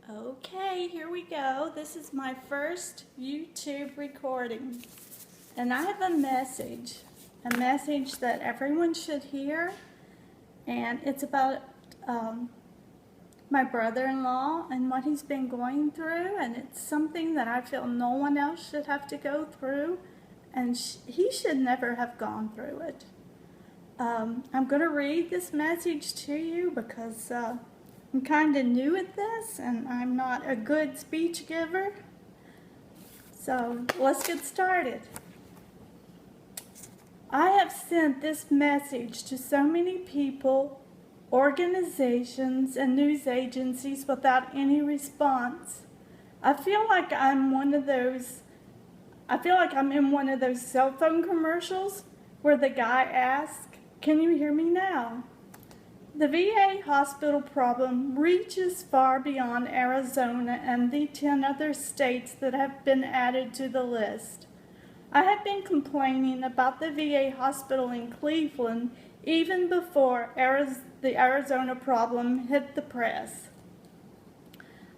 Okay, here we go. This is my first YouTube recording. And I have a message that everyone should hear. And it's about my brother-in-law and what he's been going through. And it's something that I feel no one else should have to go through. And he should never have gone through it. I'm going to read this message to you because I'm kind of new at this and I'm not a good speech giver. So let's get started. I have sent this message to so many people, organizations, and news agencies without any response. I feel like I'm in one of those cell phone commercials where the guy asks, "Can you hear me now?" The VA hospital problem reaches far beyond Arizona and the 10 other states that have been added to the list. I have been complaining about the VA hospital in Cleveland even before the Arizona problem hit the press.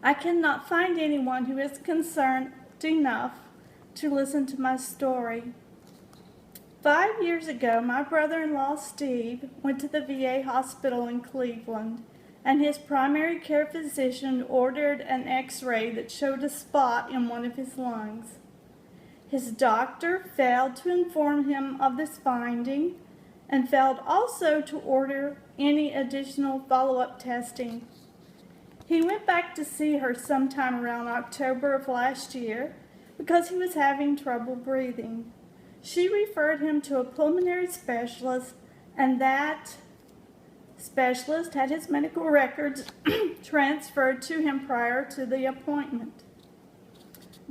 I cannot find anyone who is concerned enough to listen to my story. 5 years ago, my brother-in-law, Steve, went to the VA hospital in Cleveland, and his primary care physician ordered an x-ray that showed a spot in one of his lungs. His doctor failed to inform him of this finding and failed also to order any additional follow-up testing. He went back to see her sometime around October of last year because he was having trouble breathing. She referred him to a pulmonary specialist, and that specialist had his medical records transferred to him prior to the appointment.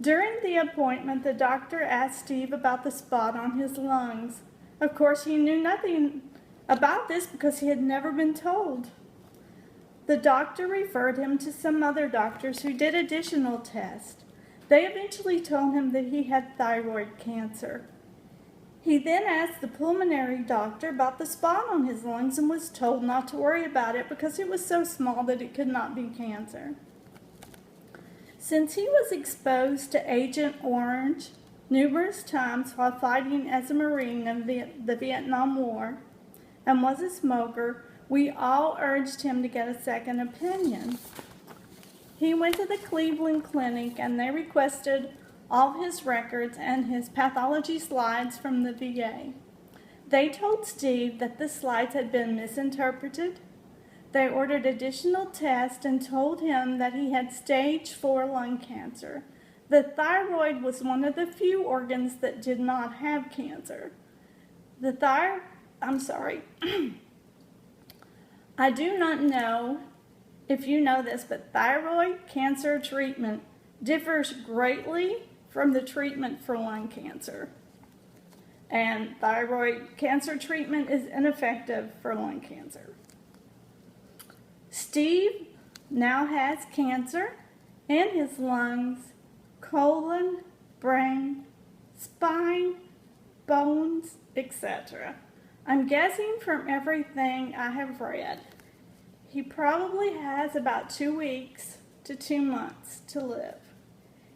During the appointment, the doctor asked Steve about the spot on his lungs. Of course, he knew nothing about this because he had never been told. The doctor referred him to some other doctors who did additional tests. They eventually told him that he had thyroid cancer. He then asked the pulmonary doctor about the spot on his lungs and was told not to worry about it because it was so small that it could not be cancer. Since he was exposed to Agent Orange numerous times while fighting as a Marine in the Vietnam War and was a smoker, we all urged him to get a second opinion. He went to the Cleveland Clinic and they requested all his records and his pathology slides from the VA. They told Steve that the slides had been misinterpreted. They ordered additional tests and told him that he had stage 4 lung cancer. The thyroid was one of the few organs that did not have cancer. I do not know if you know this, but thyroid cancer treatment differs greatly from the treatment for lung cancer. And thyroid cancer treatment is ineffective for lung cancer. Steve now has cancer in his lungs, colon, brain, spine, bones, etc. I'm guessing from everything I have read, he probably has about 2 weeks to 2 months to live.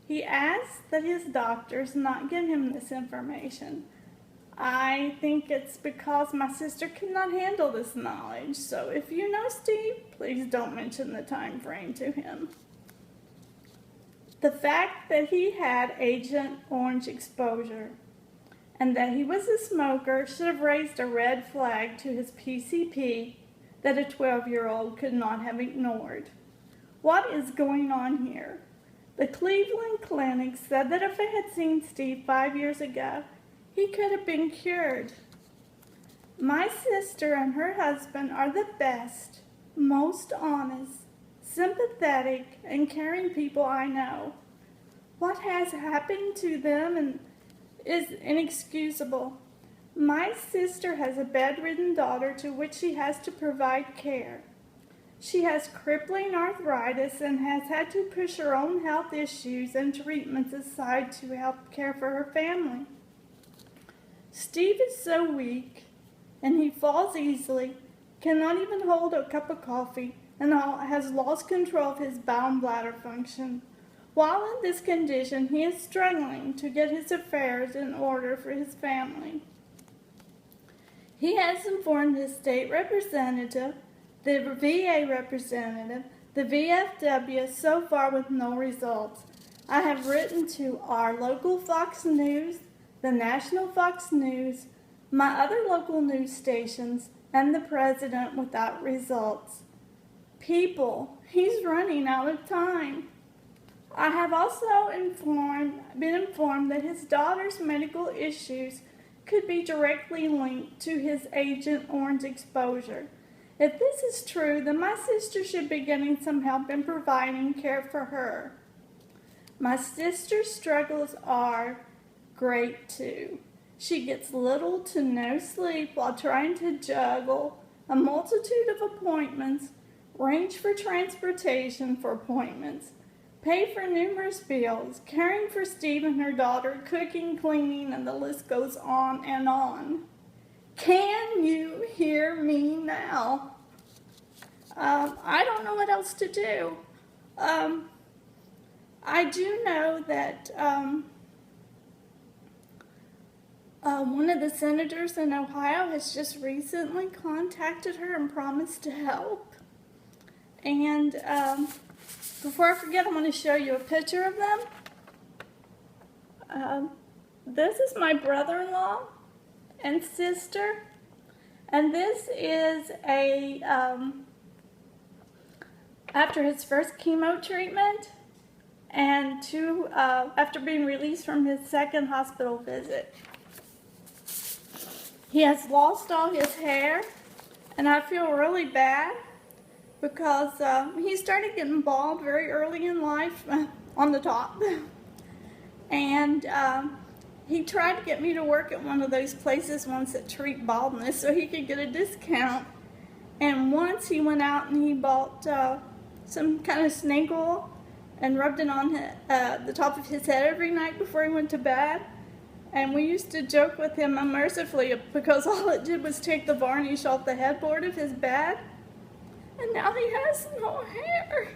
He asked that his doctors not give him this information. I think it's because my sister cannot handle this knowledge, so if you know Steve, please don't mention the time frame to him. The fact that he had Agent Orange exposure and that he was a smoker should have raised a red flag to his PCP that a 12-year-old could not have ignored. What is going on here? The Cleveland Clinic said that if they had seen Steve 5 years ago, he could have been cured. My sister and her husband are the best, most honest, sympathetic, and caring people I know. What has happened to them is inexcusable. My sister has a bedridden daughter to which she has to provide care. She has crippling arthritis and has had to push her own health issues and treatments aside to help care for her family. Steve is so weak and he falls easily, cannot even hold a cup of coffee, and has lost control of his bowel and bladder function. While in this condition, he is struggling to get his affairs in order for his family. He has informed his state representative, the VA representative, the VFW, so far with no results. I have written to our local Fox News, the national Fox News, my other local news stations, and the president without results. People, he's running out of time. I have also been informed that his daughter's medical issues could be directly linked to his Agent Orange exposure. If this is true, then my sister should be getting some help in providing care for her. My sister's struggles are great too. She gets little to no sleep while trying to juggle a multitude of appointments, arrange for transportation for appointments, pay for numerous bills, caring for Steve and her daughter, cooking, cleaning, and the list goes on and on. Can you hear me now? I don't know what else to do. I do know that one of the senators in Ohio has just recently contacted her and promised to help. And before I forget, I'm going to show you a picture of them. This is my brother-in-law and sister, and this is after his first chemo treatment and after being released from his second hospital visit. He has lost all his hair, and I feel really bad because he started getting bald very early in life on the top. And he tried to get me to work at one of those places once that treat baldness so he could get a discount. And once he went out and he bought some kind of snake oil and rubbed it on the top of his head every night before he went to bed. And we used to joke with him unmercifully because all it did was take the varnish off the headboard of his bed. And now he has no hair.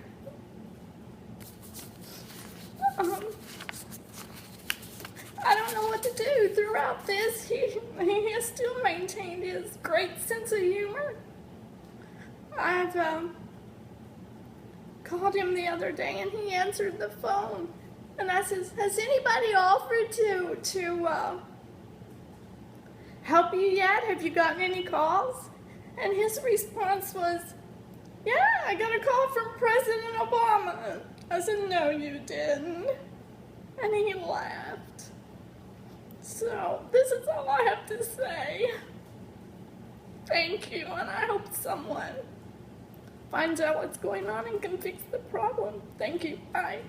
I don't know what to do. Throughout this, he has still maintained his great sense of humor. I've called him the other day and he answered the phone. And I says, has anybody offered to help you yet? Have you gotten any calls? And his response was, yeah, I got a call from President Obama. I said, no, you didn't. And he laughed. So, this is all I have to say. Thank you, and I hope someone finds out what's going on and can fix the problem. Thank you. Bye.